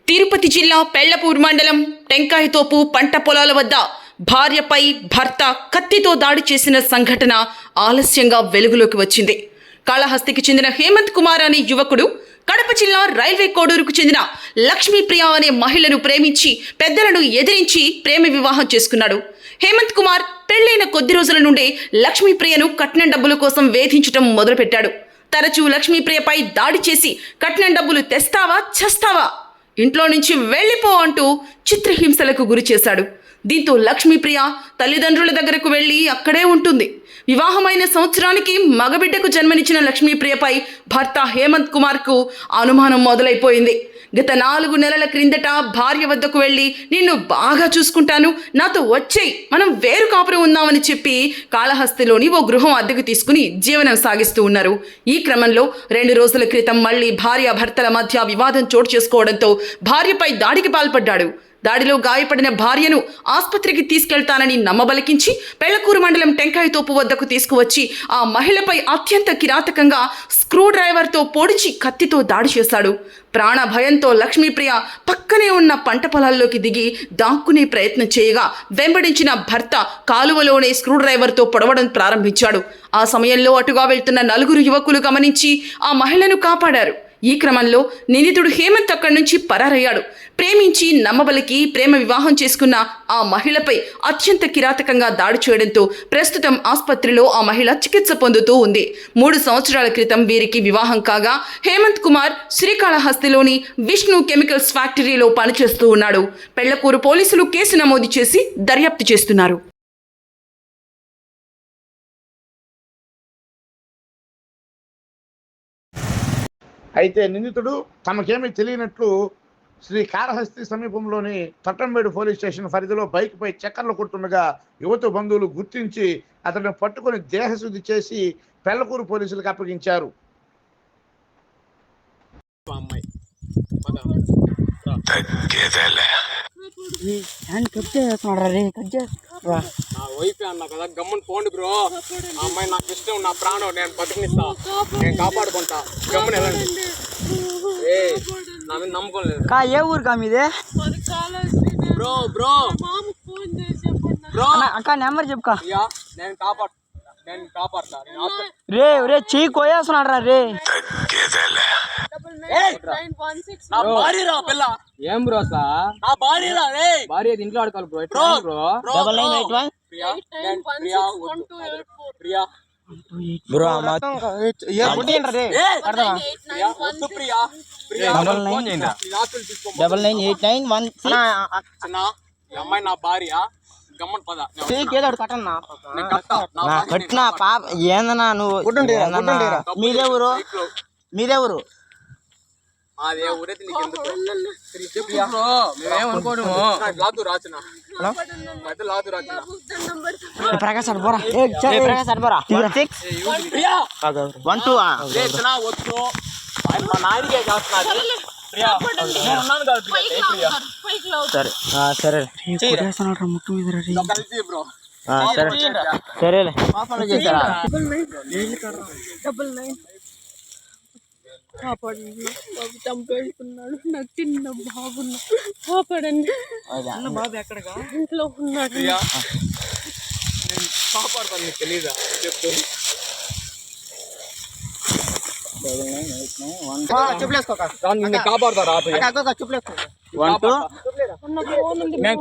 తిరుపతి జిల్లా పెళ్లపూర్ మండలం టెంకాయతోపు పంట పొలాల వద్ద భార్యపై భర్త కత్తితో దాడి చేసిన సంఘటన ఆలస్యంగా వెలుగులోకి వచ్చింది. కాళహస్తికి చెందిన హేమంత్ కుమార్ అనే యువకుడు కడప జిల్లా రైల్వే కోడూరుకు చెందిన లక్ష్మీప్రియ అనే మహిళను ప్రేమించి పెద్దలను ఎదిరించి ప్రేమ వివాహం చేసుకున్నాడు. హేమంత్ కుమార్ పెళ్లైన కొద్ది రోజుల నుండే లక్ష్మీప్రియను కట్నం డబ్బుల కోసం వేధించడం మొదలుపెట్టాడు. తరచూ లక్ష్మీప్రియపై దాడి చేసి కట్నం డబ్బులు తెస్తావా చస్తావా, ఇంట్లో నుంచి వెళ్ళిపో అంటూ చిత్రహింసలకు గురి చేశాడు. దీంతో లక్ష్మీప్రియ తల్లిదండ్రుల దగ్గరకు వెళ్ళి అక్కడే ఉంటుంది. వివాహమైన సంవత్సరానికి మగబిడ్డకు జన్మనిచ్చిన లక్ష్మీప్రియపై భర్త హేమంత్ కుమార్కు అనుమానం మొదలైపోయింది. గత 4 నెలల క్రిందట భార్య వద్దకు వెళ్ళి నిన్ను బాగా చూసుకుంటాను, నాతో వచ్చేయి, మనం వేరు కాపురం ఉందామని చెప్పి కాళహస్తిలోని ఓ గృహం అద్దెకు తీసుకుని జీవనం సాగిస్తూ ఉన్నారు. ఈ క్రమంలో 2 రోజుల క్రితం మళ్ళీ భార్యాభర్తల మధ్య వివాదం చోటు చేసుకోవడంతో భార్యపై దాడికి పాల్పడ్డాడు. దాడిలో గాయపడిన భార్యను ఆసుపత్రికి తీసుకెళ్తానని నమ్మబలికించి పెళ్లకూరు మండలం టెంకాయతోపు వద్దకు తీసుకువచ్చి ఆ మహిళపై అత్యంత కిరాతకంగా స్క్రూ డ్రైవర్తో పొడిచి కత్తితో దాడి చేశాడు. ప్రాణ భయంతో లక్ష్మీప్రియ పక్కనే ఉన్న పంట పొలాల్లోకి దిగి దాక్కునే ప్రయత్నం చేయగా వెంబడించిన భర్త కాలువలోనే స్క్రూ డ్రైవర్తో పొడవడం ప్రారంభించాడు. ఆ సమయంలో అటుగా వెళ్తున్న 4 యువకులు గమనించి ఆ మహిళను కాపాడారు. ఈ క్రమంలో నిందితుడు హేమంత్ అక్కడి నుంచి పరారయ్యాడు. ప్రేమించి నమ్మబలికి ప్రేమ వివాహం చేసుకున్న ఆ మహిళపై అత్యంత కిరాతకంగా దాడి చేయడంతో ప్రస్తుతం ఆసుపత్రిలో ఆ మహిళ చికిత్స పొందుతూ ఉంది. 3 సంవత్సరాల క్రితం వీరికి వివాహం కాగా హేమంత్ కుమార్ శ్రీకాళహస్తిలోని విష్ణు కెమికల్స్ ఫ్యాక్టరీలో పనిచేస్తూ ఉన్నాడు. పెళ్లకూరు పోలీసులు కేసు నమోదు చేసి దర్యాప్తు చేస్తున్నారు. అయితే నిందితుడు తమకేమీ తెలియనట్లు శ్రీకాళహస్తి సమీపంలోని తట్టంబేడు పోలీస్ స్టేషన్ పరిధిలో బైక్పై చక్కర్లు కొడుతుండగా యువత బంధువులు గుర్తించి అతడిని పట్టుకుని దేహశుద్ధి చేసి పెళ్లకూరు పోలీసులకు అప్పగించారు. వైఫ్ అన్నా కదా గమ్మని పోండి బ్రో, ఆ అమ్మాయి నాకు ఇష్టం, నా ప్రాణం, నేను బతికినిస్తా, నేను కాపాడుకుంటా, గమ్మని వెళ్ళండి. నా మీద నమ్మకం లేదు. ఏ ఊరు కా మీదే బ్రో? బ్రో బ్రో అక్క నెంబర్ చెప్పుకా. నేను కాపాడతా రే రే చెయ్యి కోయేస్తున్నాడు రా రే. నా భార్య రా పిల్ల. ఏం బ్రో అసలు నా భార్య రా రే. భార్య ఇంట్లో ఆడుకోవాలి బ్రో. బ్రో 9981 ప్రియా బ్రో అమ్మాయి నా భార్య. గమ్మన్ పద కట్టినా పాప ఏందన్నా నువ్వు. మీదేవురు మీదేవురు అదే ఊరైతే నీకు లాదు రాచిన ప్రకాశ్ అడ్బోరా ప్రకాశ్ అడ్బోరా 12 వచ్చు మా నాయనకే చేస్తున్నది. సరే సరే ముట్టు మీద బ్రో. సరే సరేలే చేస్తారా. కాపాడండి బాబు, చంపేస్తున్నాడు, నాకు చిన్న బాబున్నా, కాపాడండి. బాబు ఎక్కడగా? ఇంట్లో ఉన్నాడు. నేను కాపాడుతాను, నీకు తెలీదా? చెప్పు.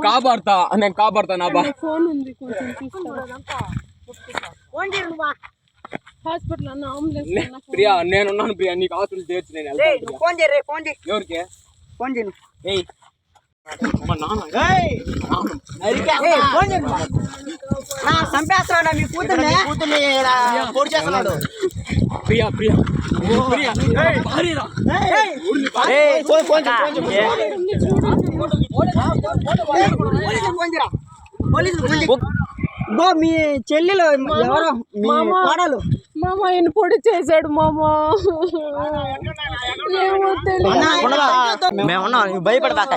కాపాడతా నేను కాపాడతా నా బా. ఫోన్ ఉంది, కొంచెం హాస్పిటల్ అన్న అంబులెన్స్. ప్రియా నేనున్నాను ప్రియా, నీకు హాస్పిటల్ చేర్చి నేను ఎవరికి చంపేస్తున్నాడు మీ కూతుర్ని పొడి చేస్తున్నాడు. ప్రియా ప్రియా ప్రియా గో మీ చెల్లెలు ఎవరో మీ కోడలు మామ ఆయన పొడి చేశాడు మామ. ఏమో తెలియదు. మేమున్నాం నువ్వు భయపడతాక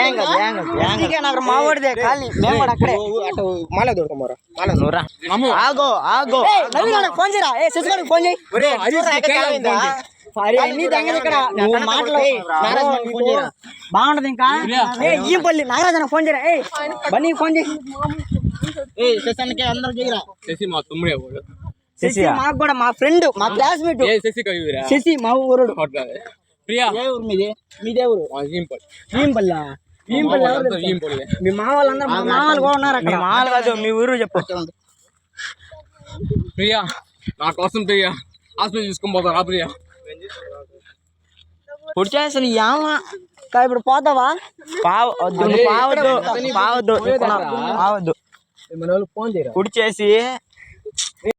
ఏం కాదు ఏం కాదు ఏం కాదు నాకు మా వాడిదే ఖాళీ మేము కూడా అక్కడే మాలే దొరకమోరా నువ్వురా ఆగో ఆగో ఫోన్ చేయరా ఏ శశిగాడికి ఫోన్ చేయి అన్ని దగ్గర ఇక్కడ నువ్వు మాటలు బాగుంటది ఇంకా ఈ పల్లి నాగరాజన ఫోన్ చేయరా ఏ బన్నీ ఫోన్ చేయి ఏ శశానికి అందరూ చేయరా శశి మా తమ్ముడే వాడు. శశి మాకు కూడా మా ఫ్రెండ్ మా క్లాస్మేట్ ఏ శశి కవిరా శశి మా ఊరుడు ప్రియా ఏ ఊరు మీదే ఊరు ఈంపల్లి భీంపల్లి ఎవరు తెలుసా? మీ మా వాళ్ళందరూ మా మామలు కూడా ఉన్నారు అక్కడ మామలు కాదు మీ ఊరు చెప్పు ప్రియా నా కోసం ప్రియా హాస్పిటల్ తీసుకొని పోతారా ప్రియా? ఇప్పుడు చేసిన యామా ఇప్పుడు పోతావా పావద్దు పావద్దు పావద్దు పావద్దు ఫోన్ చేయరా ఇప్పుడు చేసి